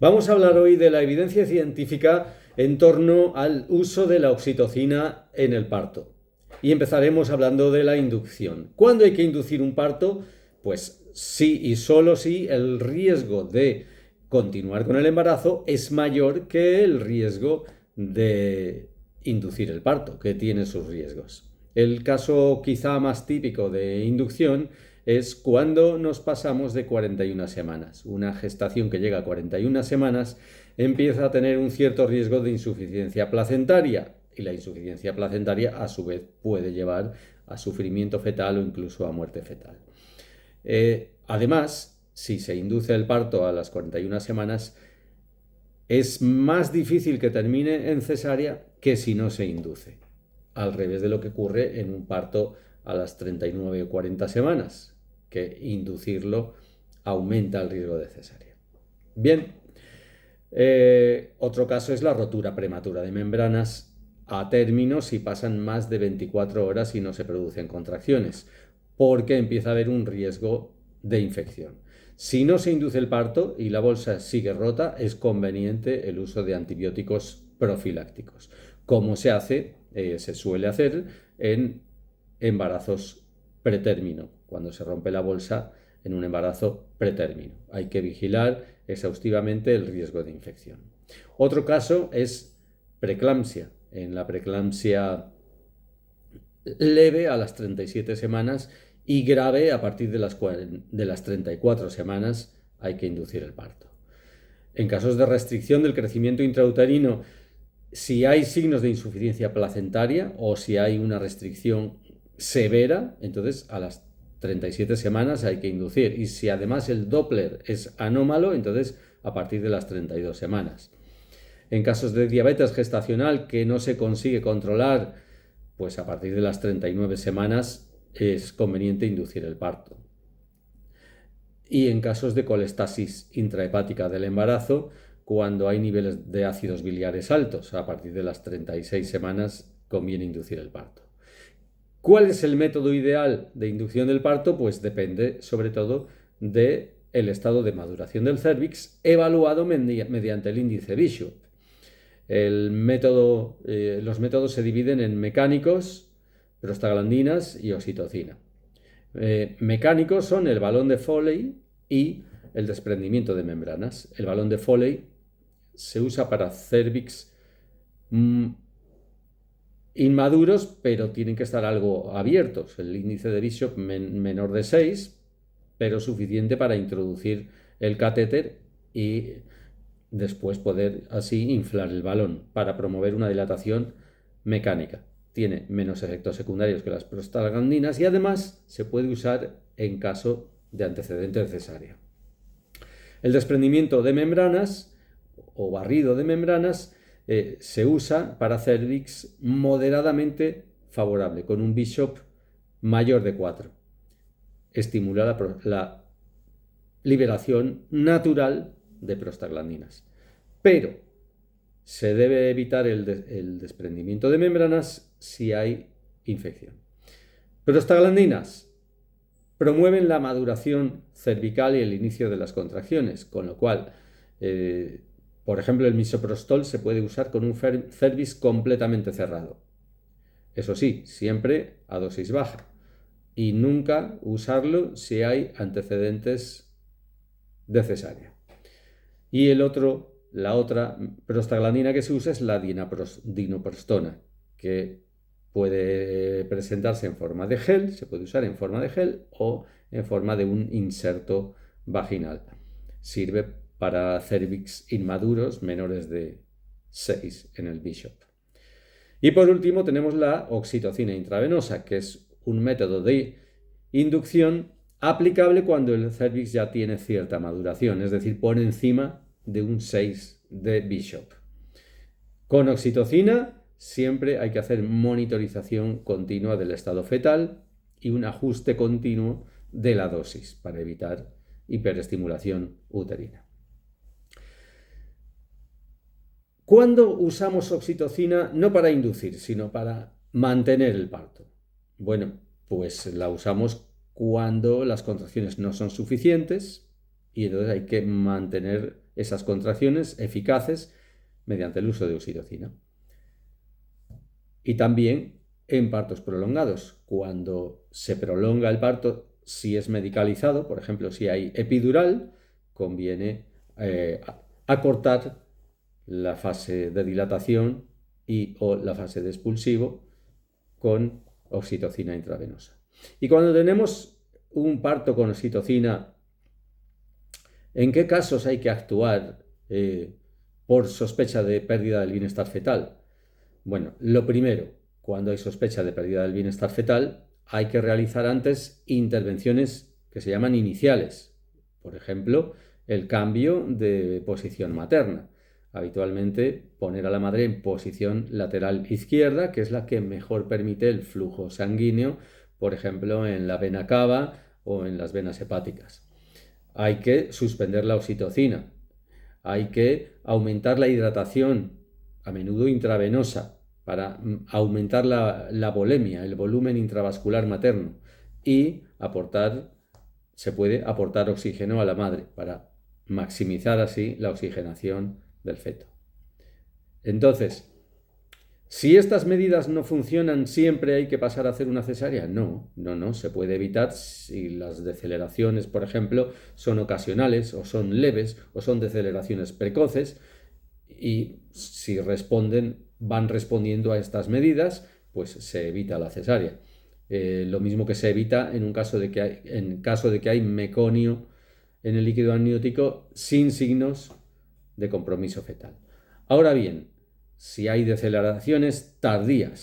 Vamos a hablar hoy de la evidencia científica en torno al uso de la oxitocina en el parto. Y empezaremos hablando de la inducción. ¿Cuándo hay que inducir un parto? Pues sí y solo si el riesgo de continuar con el embarazo es mayor que el riesgo de inducir el parto, que tiene sus riesgos. El caso quizá más típico de inducción es cuando nos pasamos de 41 semanas. Una gestación que llega a 41 semanas empieza a tener un cierto riesgo de insuficiencia placentaria, y la insuficiencia placentaria a su vez puede llevar a sufrimiento fetal o incluso a muerte fetal. Además, si se induce el parto a las 41 semanas, es más difícil que termine en cesárea que si no se induce, al revés de lo que ocurre en un parto a las 39 o 40 semanas, que inducirlo aumenta el riesgo de cesárea. Bien, otro caso es la rotura prematura de membranas a término si pasan más de 24 horas y no se producen contracciones, porque empieza a haber un riesgo de infección. Si no se induce el parto y la bolsa sigue rota, es conveniente el uso de antibióticos profilácticos, como se suele hacer en embarazos pretérmino, cuando se rompe la bolsa en un embarazo pretérmino. Hay que vigilar exhaustivamente el riesgo de infección. Otro caso es preeclampsia. En la preeclampsia leve a las 37 semanas y grave a partir de las 34 semanas hay que inducir el parto. En casos de restricción del crecimiento intrauterino, si hay signos de insuficiencia placentaria o si hay una restricción severa, entonces a las 37 semanas hay que inducir. Y si además el Doppler es anómalo, entonces a partir de las 32 semanas. En casos de diabetes gestacional que no se consigue controlar, pues a partir de las 39 semanas es conveniente inducir el parto. Y en casos de colestasis intrahepática del embarazo, cuando hay niveles de ácidos biliares altos, a partir de las 36 semanas conviene inducir el parto. ¿Cuál es el método ideal de inducción del parto? Pues depende sobre todo del estado de maduración del cérvix evaluado mediante el índice Bishop. Los métodos se dividen en mecánicos, prostaglandinas y oxitocina. Mecánicos son el balón de Foley y el desprendimiento de membranas. El balón de Foley se usa para cérvix inmaduros, pero tienen que estar algo abiertos. El índice de Bishop menor de 6, pero suficiente para introducir el catéter y después poder así inflar el balón para promover una dilatación mecánica. Tiene menos efectos secundarios que las prostaglandinas y además se puede usar en caso de antecedente de cesárea. El desprendimiento de membranas o barrido de membranas se usa para cérvix moderadamente favorable, con un Bishop mayor de 4. Estimula la liberación natural de prostaglandinas. Pero se debe evitar el desprendimiento de membranas si hay infección. Prostaglandinas promueven la maduración cervical y el inicio de las contracciones, con lo cual, por ejemplo, el misoprostol se puede usar con un cervix completamente cerrado. Eso sí, siempre a dosis baja. Y nunca usarlo si hay antecedentes de cesárea. Y la otra prostaglandina que se usa es la dinoprostona, que puede presentarse en forma de gel, se puede usar en forma de gel o en forma de un inserto vaginal. Sirve para cérvix inmaduros menores de 6 en el Bishop. Y por último tenemos la oxitocina intravenosa, que es un método de inducción aplicable cuando el cérvix ya tiene cierta maduración, es decir, por encima de un 6 de Bishop. Con oxitocina siempre hay que hacer monitorización continua del estado fetal y un ajuste continuo de la dosis para evitar hiperestimulación uterina. ¿Cuándo usamos oxitocina? No para inducir, sino para mantener el parto. Bueno, pues la usamos cuando las contracciones no son suficientes y entonces hay que mantener esas contracciones eficaces mediante el uso de oxitocina. Y también en partos prolongados, cuando se prolonga el parto, si es medicalizado, por ejemplo, si hay epidural, conviene acortar la fase de dilatación o la fase de expulsivo con oxitocina intravenosa. Y cuando tenemos un parto con oxitocina, ¿en qué casos hay que actuar por sospecha de pérdida del bienestar fetal? Bueno, lo primero, cuando hay sospecha de pérdida del bienestar fetal, hay que realizar antes intervenciones que se llaman iniciales. Por ejemplo, el cambio de posición materna. Habitualmente poner a la madre en posición lateral izquierda, que es la que mejor permite el flujo sanguíneo, por ejemplo, en la vena cava o en las venas hepáticas. Hay que suspender la oxitocina. Hay que aumentar la hidratación, a menudo intravenosa, para aumentar la volemia, el volumen intravascular materno, y se puede aportar oxígeno a la madre para maximizar así la oxigenación del feto. Entonces, si estas medidas no funcionan, ¿siempre hay que pasar a hacer una cesárea? No, se puede evitar si las deceleraciones, por ejemplo, son ocasionales o son leves o son deceleraciones precoces, y si van respondiendo a estas medidas, pues se evita la cesárea. Lo mismo que se evita en caso de que hay meconio en el líquido amniótico sin signos de compromiso fetal. Ahora bien, si hay deceleraciones tardías